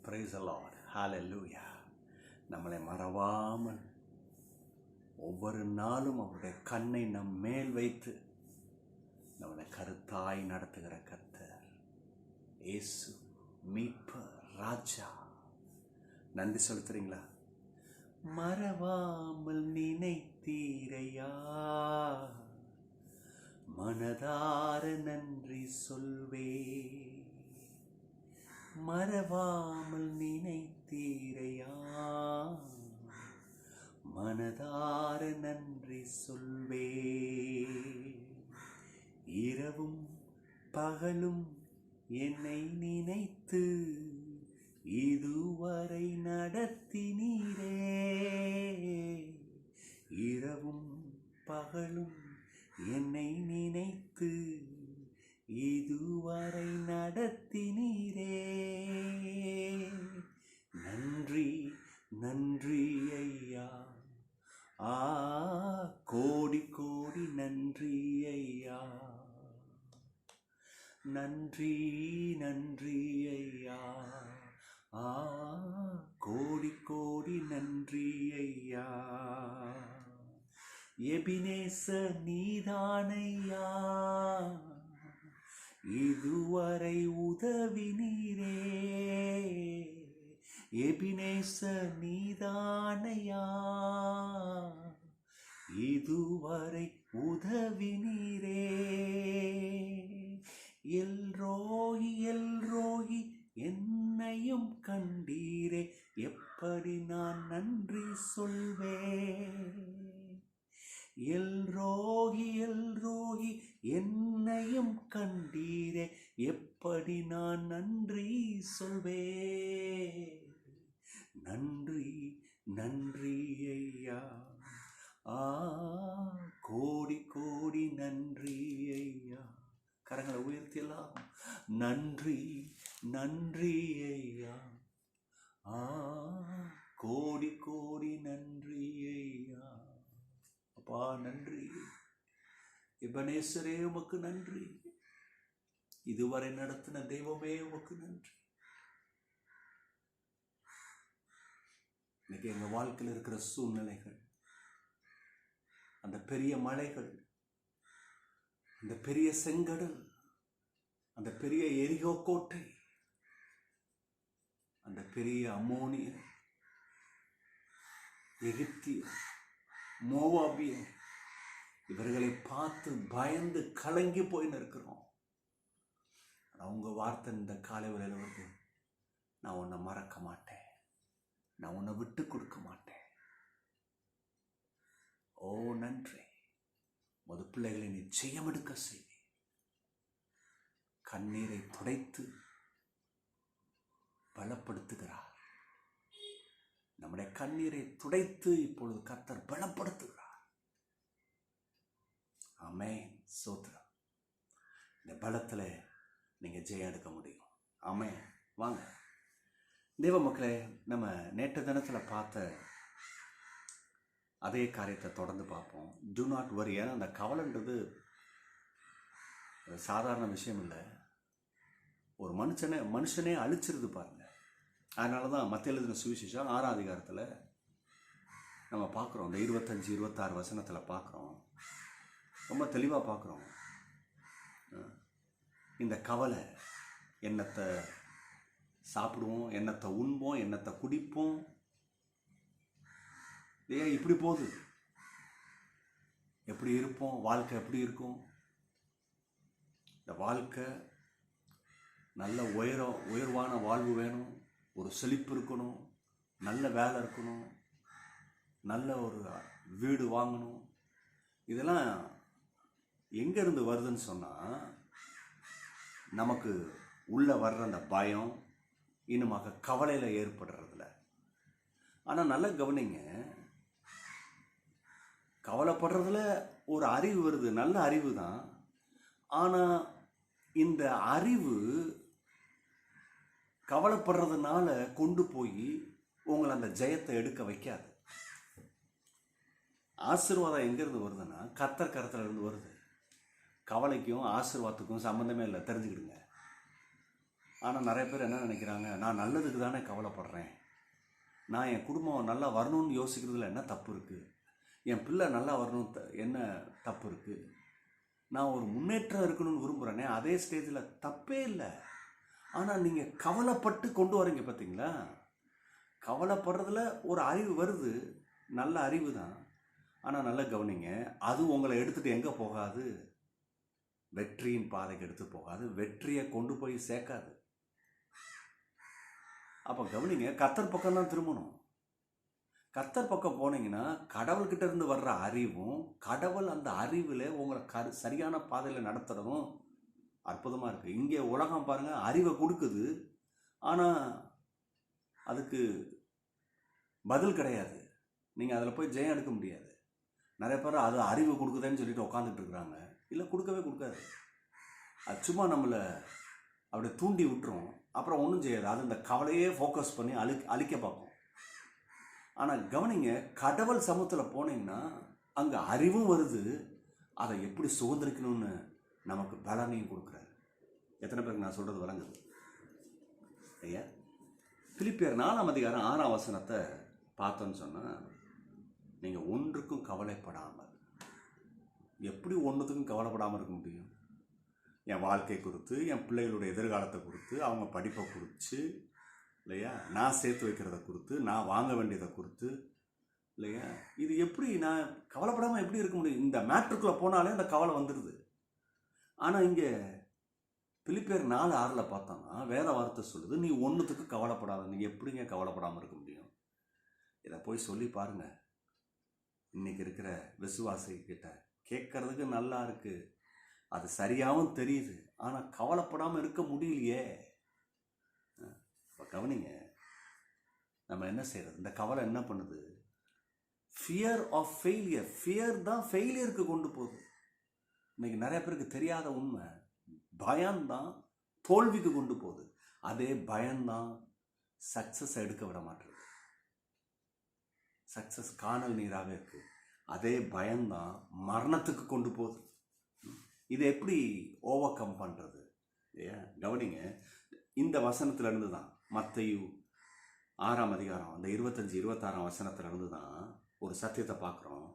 Praise the Lord. Hallelujah. நம்மளை மறவாமல் ஒவ்வொரு நாளும் அவருடைய கண்ணை நம் மேல் வைத்து நம்மளை கருத்தாய் நடத்துகிற கர்த்தர் இயேசு மீட்பர் ராஜா. நன்றி செலுத்துறீங்களா? மறவாமல் நினைத்தீரையா, மனதார நன்றி சொல்வே. மறவாமல் நினைத்தீரையா, மனதார நன்றி சொல்வே. இரவும் பகலும் என்னை நினைத்து இதுவரை நடத்தினீரே. இரவும் பகலும் என்னை நினைத்து இதுவரை நடத்தினீரே. நன்றி நன்றி ஐயா, கோடி கோடி நன்றி ஐயா. நன்றி நன்றி ஐயா, கோடி கோடி நன்றி ஐயா. எபினேசர் நீதானையா, இதுவரை உதவினீரே. எபினேசர் நீதானையா, இதுவரை உதவினீரே. எல்ரோகி எல்ரோகி என்னையும் கண்டீரே, எப்படி நான் நன்றி சொல்வேன். எல்ரோகி எல்ரோகி என்னையும் கண்டீரே, எப்படி நான் நன்றி சொல்வேன். நன்றி நன்றி ஐயா, கோடி கோடி நன்றி ஐயா. கரங்களை உயர்த்தியெல்லாம் நன்றி நன்றி ஐயா, கோடி கோடி நன்றி ஐயா. அப்பா நன்றி. எபனேசரே உமக்கு நன்றி. இதுவரை நடத்தின தெய்வமே உமக்கு நன்றி. இன்னைக்கு எங்க வாழ்க்கையில் இருக்கிற சூழ்நிலைகள், அந்த பெரிய மலைகள், அந்த பெரிய செங்கடல், அந்த பெரிய எரிகோ கோட்டை, அந்த பெரிய அம்மோனிய, எகிப்திய, மோவாபிய, இவர்களை பார்த்து பயந்து கலங்கி போயின்னு இருக்கிறோம். அவங்க வார்த்தை இந்த காலை வேளையில வந்து, நான் உன்னை மறக்க மாட்டேன், நான் உன்னை விட்டு கொடுக்க மாட்டேன். ஓ நன்றி. மது பிள்ளைகளை நிச்சயம் எடுக்க செய்வேன். கண்ணீரை துடைத்து பலப்படுத்துகிறார். நம்முடைய கண்ணீரை துடைத்து இப்பொழுது கர்த்தர் பலப்படுத்துகிறார். ஆமென். சோத்திரம். இந்த பலத்துல நீங்க ஜெயம் எடுக்க முடியும். ஆமென். வாங்க தேவ மக்களே, நம்ம நேற்று தினத்துல பார்த்த அதே காரியத்தை தொடர்ந்து பார்ப்போம். To not worry. ஏன்னா அந்த கவலைன்றது சாதாரண விஷயம் இல்லை. ஒரு மனுஷனே அழிச்சிருது பாருங்க. அதனால தான் மத்திய எழுதின சுவிசேஷம் 6ஆம் அதிகாரத்தில் நம்ம பார்க்குறோம். இந்த 25-26 வசனத்தில் பார்க்குறோம். ரொம்ப தெளிவாக பார்க்குறோம். இந்த கவலை, எண்ணத்தை சாப்பிடுவோம், எண்ணத்தை உண்போம், எண்ணத்தை குடிப்போம். ஏன் இப்படி போகுது? எப்படி இருப்போம்? வாழ்க்கை எப்படி இருக்கும்? இந்த வாழ்க்கை நல்ல உயர்வான வாழ்வு வேணும், ஒரு செழிப்பு இருக்கணும், நல்ல வேலை இருக்கணும், நல்ல ஒரு வீடு வாங்கணும். இதெல்லாம் எங்கேருந்து வருதுன்னு சொன்னால், நமக்கு உள்ளே வர்ற அந்த பயம், இன்னுமாக கவலையில் ஏற்படுறதில்ல. ஆனால் நல்லா கவனிங்க, கவலைப்படுறதுல ஒரு அறிவு வருது, நல்ல அறிவு தான். ஆனால் இந்த அறிவு கவலைப்படுறதுனால கொண்டு போய் உங்களை அந்த ஜெயத்தை எடுக்க வைக்காது. ஆசீர்வாதம் எங்கேருந்து வருதுன்னா கர்த்தர் கரத்துல இருந்து வருது. கவலைக்கும் ஆசீர்வாதத்துக்கும் சம்மந்தமே இல்லை, தெரிஞ்சுக்கிடுங்க. ஆனால் நிறைய பேர் என்ன நினைக்கிறாங்க, நான் நல்லதுக்கு தானே கவலைப்படுறேன், நான் என் குடும்பம் நல்லா வரணும்னு யோசிக்கிறதுல என்ன தப்பு இருக்குது, என் பிள்ளை நல்லா வரணும் என்ன தப்பு இருக்குது, நான் ஒரு முன்னேற்றம் இருக்கணும்னு விரும்புகிறேனே, அதே ஸ்டேஜில் தப்பே இல்லை. ஆனால் நீங்கள் கவலைப்பட்டு கொண்டு வரீங்க பார்த்தீங்களா? கவலைப்படுறதுல ஒரு அறிவு வருது, நல்ல அறிவு தான். ஆனால் நல்லா கவனிங்க, அது உங்களை எடுத்துகிட்டு எங்கே போகாது? வெற்றியின் பாதைக்கு எடுத்து போகாது, வெற்றியை கொண்டு போய் சேர்க்காது. அப்போ கவனிங்க, கர்த்தர் பக்கம் தான் திரும்பணும். கர்த்தர் பக்கம் போனீங்கன்னா கடவுள்கிட்ட இருந்து வர்ற அறிவும், கடவுள் அந்த அறிவில் உங்களை சரியான பாதையில் நடத்துறதும் அற்புதமாக இருக்குது. இங்கே உலகம் பாருங்கள், அறிவை கொடுக்குது, ஆனால் அதுக்கு பதில் கிடையாது. நீங்கள் அதில் போய் ஜெயம் எடுக்க முடியாது. நிறைய பேர் அது அறிவு கொடுக்குதுன்னு சொல்லிட்டு உட்காந்துட்டு இருக்கிறாங்க. இல்லை, கொடுக்கவே கொடுக்காது. அது சும்மா நம்மளை அப்படி தூண்டி விட்டுரும், அப்புறம் ஒன்றும் செய்யாது. அது இந்த கவலையே ஃபோக்கஸ் பண்ணி அழிக்க பார்க்கும். ஆனால் கவனிங்க, கடவுள் சமூகத்தில் போனீங்கன்னா அங்கே அறிவும் வருது, அதை எப்படி சுதந்திரிக்கணும்னு நமக்கு பலனையும் கொடுக்குறாரு. எத்தனை பேருக்கு நான் சொல்கிறது விளங்குது ஐயா? பிலிப்பியர் 4ஆம் அதிகாரம் 6ஆம் வசனத்தை பார்த்தோன்னு சொன்னால், நீங்கள் ஒன்றுக்கும் கவலைப்படாமல், எப்படி ஒன்றுத்துக்கும் கவலைப்படாமல் இருக்க முடியும்? என் வாழ்க்கை குறித்து, என் பிள்ளைகளுடைய எதிர்காலத்தை குறித்து, அவங்க படிப்பை குறித்து இல்லையா, நான் சேர்த்து வைக்கிறத குறித்து, நான் வாங்க வேண்டியதை குறித்து இல்லையா, இது எப்படி நான் கவலைப்படாமல் எப்படி இருக்க முடியும்? இந்த மேட்ருக்குள்ளே போனாலே அந்த கவலை வந்துடுது. ஆனால் இங்கே பிலிப்பியர் 4:6 பார்த்தோம்னா வேற வார்த்தை சொல்லுது, நீ ஒன்றுத்துக்கு கவலைப்படாத. நீ எப்படிங்க கவலைப்படாமல் இருக்க முடியும்? இதை போய் சொல்லி பாருங்கள். இன்னைக்கு இருக்கிற விசுவாசிக்கிட்ட கேட்கறதுக்கு நல்லா இருக்குது, அது சரியாகவும் தெரியுது, ஆனால் கவலைப்படாமல் இருக்க முடியலையே. இப்போ கவனிங்க, நம்ம என்ன செய்யறது? இந்த கவலை என்ன பண்ணுது? Fear of failure. ஃபியர் தான் ஃபெயிலியருக்கு கொண்டு போகுது. இன்னைக்கு நிறைய பேருக்கு தெரியாத உண்மை, பயம்தான் தோல்விக்கு கொண்டு போகுது. அதே பயம்தான் சக்ஸஸ் எடுக்க விட மாட்டேங்குது. சக்ஸஸ் காணல் நீராக இருக்கு. அதே பயம்தான் மரணத்துக்கு கொண்டு போகுது. இதை எப்படி ஓவர் கம் பண்ணுறது? கவனிங்க, இந்த வசனத்திலிருந்து தான், மத்தேயு 6ஆம் அதிகாரம் அந்த 25-26 வசனத்திலிருந்து தான் ஒரு சத்தியத்தை பார்க்குறோம்.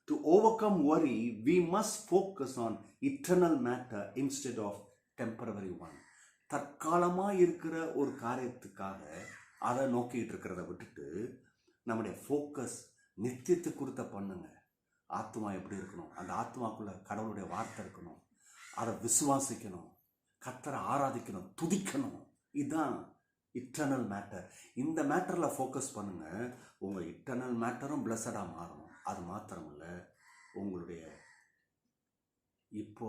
To overcome worry, we must focus on eternal matter instead of temporary one. தற்காலமாக இருக்கிற ஒரு காரியத்துக்காக அதை நோக்கிட்டு இருக்கிறத விட்டுட்டு நம்முடைய ஃபோக்கஸ் நித்தியத்தை குறித்த பண்ணுங்க. ஆத்மா எப்படி இருக்கணும்? அந்த ஆத்மாக்குள்ள கடவுளுடைய வார்த்தை இருக்கணும், அதை விசுவாசிக்கணும், கர்த்தரை ஆராதிக்கணும், துதிக்கணும். இதுதான் இட்டர்னல் மேட்டர். இந்த மேட்டரில் ஃபோக்கஸ் பண்ணுங்க, உங்கள் இட்டர்னல் மேட்டரும் பிளஸடாக மாறும். அது மாத்திரமில்ல, உங்களுடைய இப்போ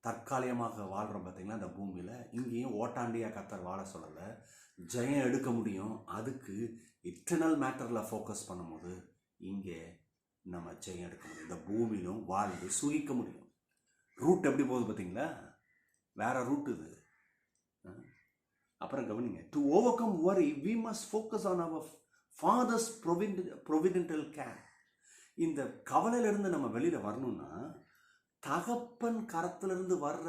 தற்காலிகமாக வாழ்கிறோம் பார்த்தீங்களா இந்த பூமியில், இங்கேயும் ஓட்டாண்டியாக கர்த்தர் வாழ சொல்லலை, ஜெயம் எடுக்க முடியும். அதுக்கு இட்டர்னல் மேட்டரில் ஃபோக்கஸ் பண்ணும்போது இங்கே நம்ம ஜெயம் எடுக்க முடியும். இந்த பூமியிலும் வாழ்ந்து சுகிக்க முடியும். ரூட் எப்படி போகுது பார்த்தீங்களா? வேற ரூட் இது. அப்புறம் கவனிங்க, to overcome worry we must focus on our father's providential care. இந்த கவலையிலிருந்து நம்ம வெளியில் வரணும்னா தகப்பன் கரத்திலிருந்து வர்ற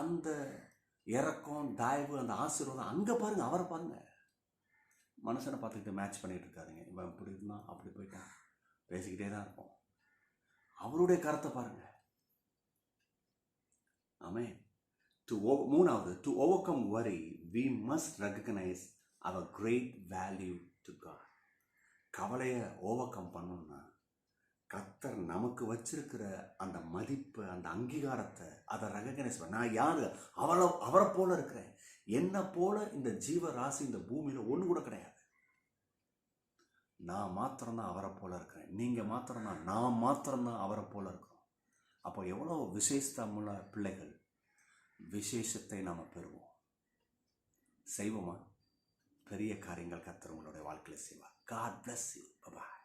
அந்த இறக்கம், தயவு, அந்த ஆசீர்வாதம் அங்கே பாருங்கள். அவரை பாருங்கள். மனுஷனை பார்த்துக்கிட்டு மேட்ச் பண்ணிகிட்டு இருக்காருங்க. இவன் இப்படி இருந்தான், அப்படி போயிட்டான், பேசிக்கிட்டே தான் இருப்போம். அவருடைய கரத்தை பாருங்கள். ஆமென். மூணாவது, to overcome worry we must recognize our great value to God. கவலையை ஓவர் கம் பண்ணணும்னா கர்த்தர் நமக்கு வச்சிருக்கிற அந்த மதிப்பு, அந்த அங்கீகாரத்தை அதை ரெகக்னைஸ் பண்ண. நான் யார்? அவரை போல இருக்கிறேன். என்னை போல இந்த ஜீவ ராசி இந்த பூமியில் ஒன்று கூட கிடையாது. நான் மாத்திரம்தான் அவரை போல இருக்கிறேன். நீங்கள் மாத்திரம்தான், நான் மாத்திரம்தான் அவரை போல இருக்கிறோம். அப்போ எவ்வளோ விசேஷமுள்ள பிள்ளைகள், விசேஷத்தை நாம் பெறுவோம். செய்வோமா? பெரிய காரியங்கள் கர்த்தர் உங்களுடைய வாழ்க்கையில் செய்வார். God bless you. Bye-bye.